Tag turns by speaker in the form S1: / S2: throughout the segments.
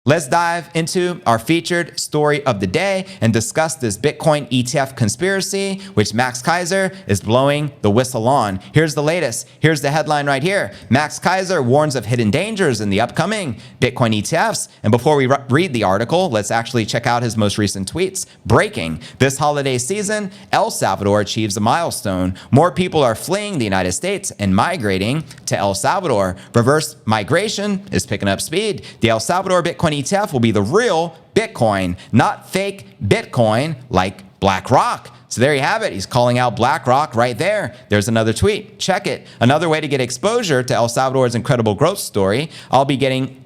S1: Let's dive into our featured story of the day and discuss this Bitcoin ETF conspiracy, which Max Keiser is blowing the whistle on. Here's the latest. Here's the headline right here. Max Keiser warns of hidden dangers in the upcoming Bitcoin ETFs. And before we read the article, let's actually check out his most recent tweets. Breaking. This holiday season, El Salvador achieves a milestone. More people are fleeing the United States and migrating to El Salvador. Reverse migration is picking up speed. The El Salvador Bitcoin ETF will be the real Bitcoin, not fake Bitcoin like BlackRock. So there you have it. He's calling out BlackRock right there. There's another tweet. Check it. Another way to get exposure to El Salvador's incredible growth story. I'll be getting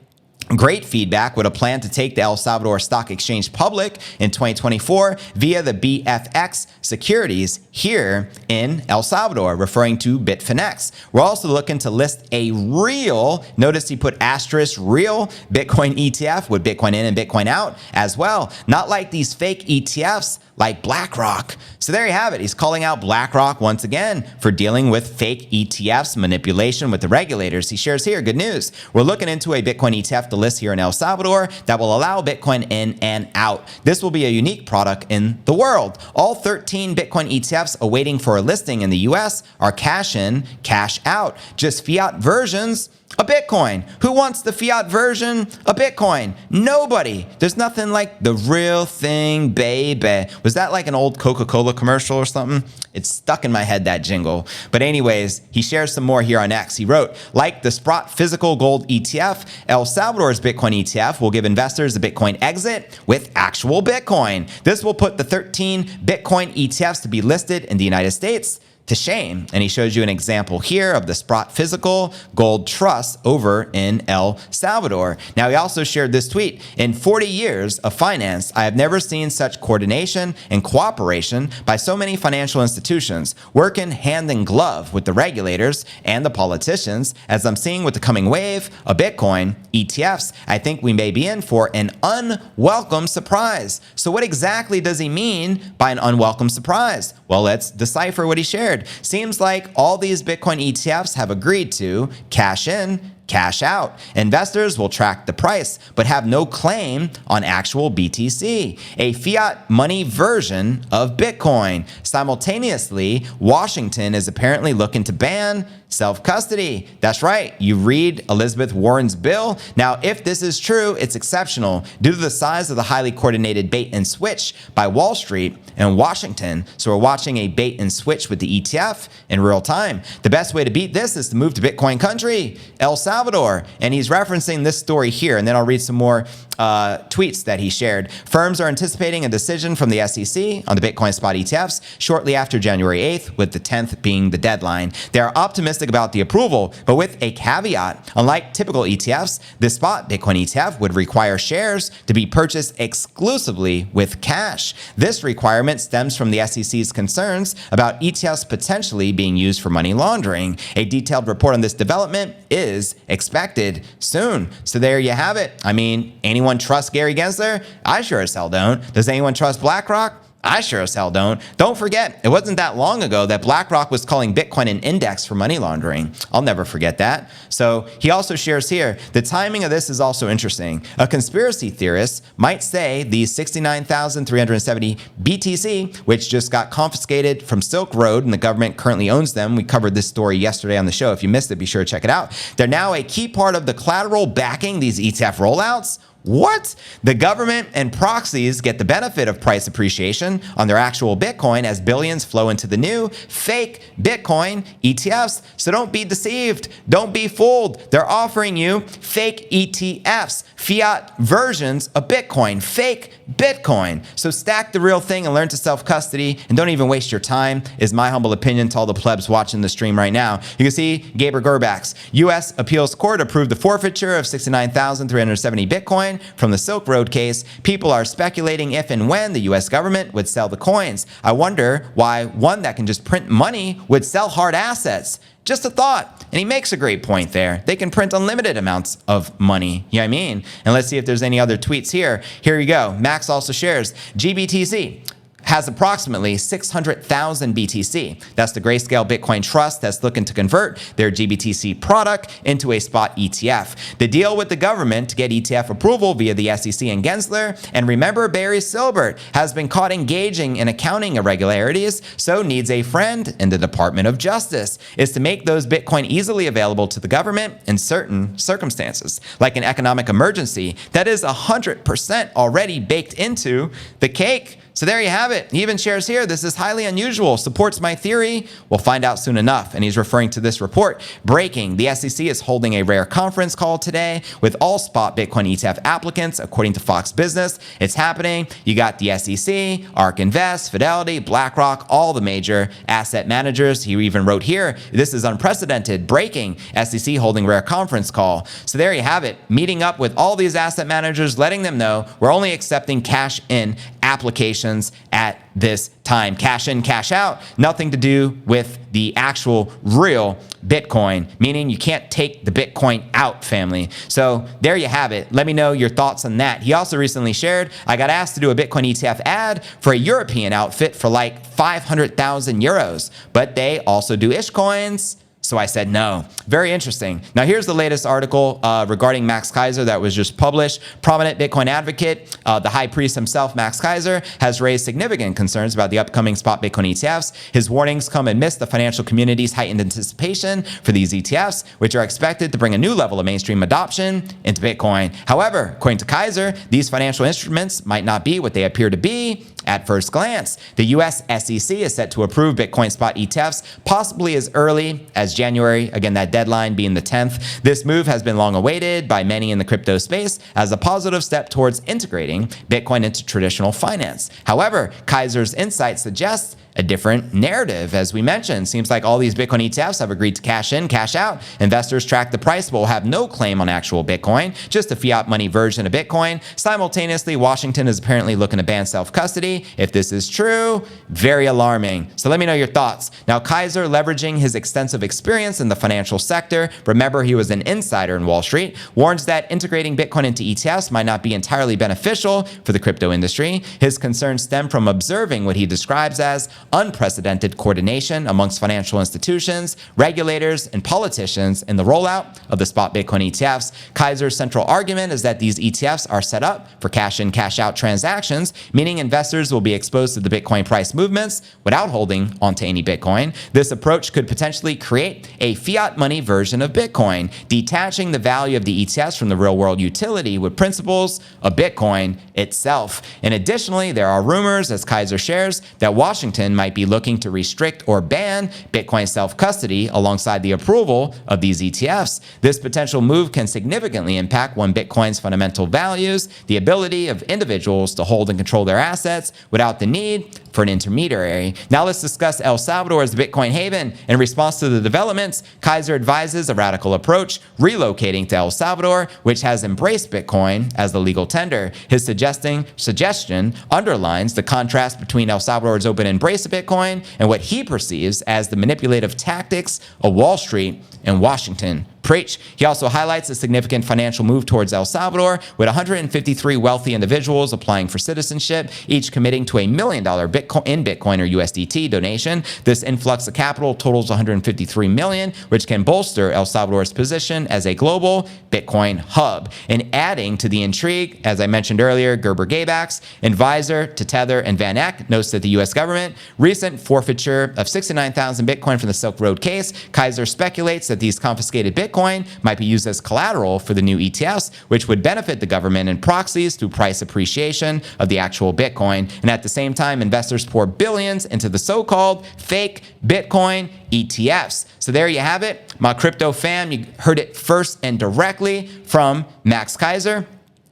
S1: great feedback with a plan to take the El Salvador Stock Exchange public in 2024 via the BFX securities here in El Salvador, referring to Bitfinex. We're also looking to list a real, notice he put asterisk real Bitcoin ETF with Bitcoin in and Bitcoin out as well. Not like these fake ETFs like BlackRock. So there you have it. He's calling out BlackRock once again for dealing with fake ETFs, manipulation with the regulators. He shares here, good news. We're looking into a Bitcoin ETF to list here in El Salvador that will allow Bitcoin in and out. This will be a unique product in the world. All 13 Bitcoin ETFs awaiting for a listing in the US are cash in, cash out. Just fiat versions of Bitcoin. Who wants the fiat version of Bitcoin? Nobody. There's nothing like the real thing, baby. Was that like an old Coca-Cola commercial or something? It's stuck in my head, that jingle. But anyways, he shares some more here on X. He wrote, like the Sprott Physical Gold ETF, El Salvador's Bitcoin ETF will give investors a Bitcoin exit with actual Bitcoin. This will put the 13 Bitcoin ETFs to be listed in the United States to shame. And he shows you an example here of the Sprott Physical Gold Trust over in El Salvador. Now, he also shared this tweet. In 40 years of finance, I have never seen such coordination and cooperation by so many financial institutions working hand in glove with the regulators and the politicians. As I'm seeing with the coming wave of Bitcoin ETFs, I think we may be in for an unwelcome surprise. So what exactly does he mean by an unwelcome surprise? Well, let's decipher what he shared. Seems like all these Bitcoin ETFs have agreed to cash in, cash out. Investors will track the price, but have no claim on actual BTC, a fiat money version of Bitcoin. Simultaneously, Washington is apparently looking to ban self-custody. That's right. You read Elizabeth Warren's bill. Now, if this is true, it's exceptional due to the size of the highly coordinated bait and switch by Wall Street and Washington. So we're watching a bait and switch with the ETF in real time. The best way to beat this is to move to Bitcoin country, El Salvador. And he's referencing this story here. And then I'll read some more tweets that he shared. Firms are anticipating a decision from the SEC on the Bitcoin spot ETFs shortly after January 8th, with the 10th being the deadline. They are optimistic about the approval, but with a caveat. Unlike typical ETFs, the spot Bitcoin ETF would require shares to be purchased exclusively with cash. This requirement stems from the SEC's concerns about ETFs potentially being used for money laundering. A detailed report on this development is expected soon. So there you have it. I mean, anyone trust Gary Gensler? I sure as hell don't. Does anyone trust BlackRock? I sure as hell don't. Don't forget, it wasn't that long ago that BlackRock was calling Bitcoin an index for money laundering. I'll never forget that. So he also shares here, the timing of this is also interesting. A conspiracy theorist might say these 69,370 BTC, which just got confiscated from Silk Road and the government currently owns them. We covered this story yesterday on the show. If you missed it, be sure to check it out. They're now a key part of the collateral backing these ETF rollouts. What? The government and proxies get the benefit of price appreciation on their actual Bitcoin as billions flow into the new fake Bitcoin ETFs. So don't be deceived. Don't be fooled. They're offering you fake ETFs, fiat versions of Bitcoin, fake Bitcoin. So stack the real thing and learn to self-custody and don't even waste your time, is my humble opinion to all the plebs watching the stream right now. You can see Gaber Gerbax. U.S. Appeals Court approved the forfeiture of 69,370 Bitcoin from the Silk Road case. People are speculating if and when the U.S. government would sell the coins. I wonder why one that can just print money would sell hard assets. Just a thought. And he makes a great point there. They can print unlimited amounts of money. You know what I mean? And let's see if there's any other tweets here. Here you go. Max also shares GBTC has approximately 600,000 BTC. That's the Grayscale Bitcoin Trust that's looking to convert their GBTC product into a spot ETF. The deal with the government to get ETF approval via the SEC and Gensler, and remember Barry Silbert has been caught engaging in accounting irregularities, so needs a friend in the Department of Justice, is to make those Bitcoin easily available to the government in certain circumstances, like an economic emergency that is 100% already baked into the cake. So there you have it. He even shares here, this is highly unusual, supports my theory. We'll find out soon enough. And he's referring to this report. Breaking, the SEC is holding a rare conference call today with all spot Bitcoin ETF applicants, according to Fox Business. It's happening. You got the SEC, ARK Invest, Fidelity, BlackRock, all the major asset managers. He even wrote here, this is unprecedented. Breaking, SEC holding rare conference call. So there you have it. Meeting up with all these asset managers, letting them know we're only accepting cash in applications at this time. Cash in, cash out, nothing to do with the actual real Bitcoin, meaning you can't take the Bitcoin out, family. So there you have it. Let me know your thoughts on that. He also recently shared, I got asked to do a Bitcoin ETF ad for a European outfit for like 500,000 euros, but they also do ish coins. So I said no. Very interesting. Now here's the latest article regarding Max Keiser that was just published. Prominent Bitcoin advocate, the high priest himself, Max Keiser, has raised significant concerns about the upcoming spot Bitcoin ETFs. His warnings come amidst the financial community's heightened anticipation for these ETFs, which are expected to bring a new level of mainstream adoption into Bitcoin. However, according to Keiser, these financial instruments might not be what they appear to be at first glance. The US SEC is set to approve Bitcoin spot ETFs possibly as early as January, again that deadline being the 10th. This move has been long awaited by many in the crypto space as a positive step towards integrating Bitcoin into traditional finance. However, Keiser's insight suggests a different narrative. As we mentioned, seems like all these Bitcoin ETFs have agreed to cash in, cash out. Investors track the price but will have no claim on actual Bitcoin, just a fiat money version of Bitcoin. Simultaneously, Washington is apparently looking to ban self-custody. If this is true, very alarming. So let me know your thoughts. Now, Keiser, leveraging his extensive experience in the financial sector, remember he was an insider in Wall Street, warns that integrating Bitcoin into ETFs might not be entirely beneficial for the crypto industry. His concerns stem from observing what he describes as unprecedented coordination amongst financial institutions, regulators, and politicians in the rollout of the spot Bitcoin ETFs. Keiser's central argument is that these ETFs are set up for cash in, cash out transactions, meaning investors will be exposed to the Bitcoin price movements without holding onto any Bitcoin. This approach could potentially create a fiat money version of Bitcoin, detaching the value of the ETFs from the real world utility with principles of Bitcoin itself. And additionally, there are rumors, as Keiser shares, that Washington might be looking to restrict or ban Bitcoin self-custody alongside the approval of these ETFs. This potential move can significantly impact one Bitcoin's fundamental values, the ability of individuals to hold and control their assets without the need for an intermediary. Now let's discuss El Salvador as the Bitcoin haven. In response to the developments, Keiser advises a radical approach, relocating to El Salvador, which has embraced Bitcoin as the legal tender. His suggestion underlines the contrast between El Salvador's open embrace of Bitcoin and what he perceives as the manipulative tactics of Wall Street and Washington. Preach. He also highlights a significant financial move towards El Salvador, with 153 wealthy individuals applying for citizenship, each committing to $1 million Bitcoin or USDT donation. This influx of capital totals 153 million, which can bolster El Salvador's position as a global Bitcoin hub. And adding to the intrigue, as I mentioned earlier, Gerber Gabax, advisor to Tether and Van Eck, notes that the U.S. government recent forfeiture of 69,000 Bitcoin from the Silk Road case. Keiser speculates that these confiscated Bitcoin might be used as collateral for the new ETFs, which would benefit the government and proxies through price appreciation of the actual Bitcoin. And at the same time, investors pour billions into the so-called fake Bitcoin ETFs. So there you have it. My crypto fam, you heard it first and directly from Max Keiser.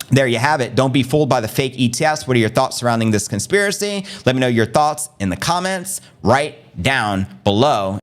S1: There you have it. Don't be fooled by the fake ETFs. What are your thoughts surrounding this conspiracy? Let me know your thoughts in the comments right down below.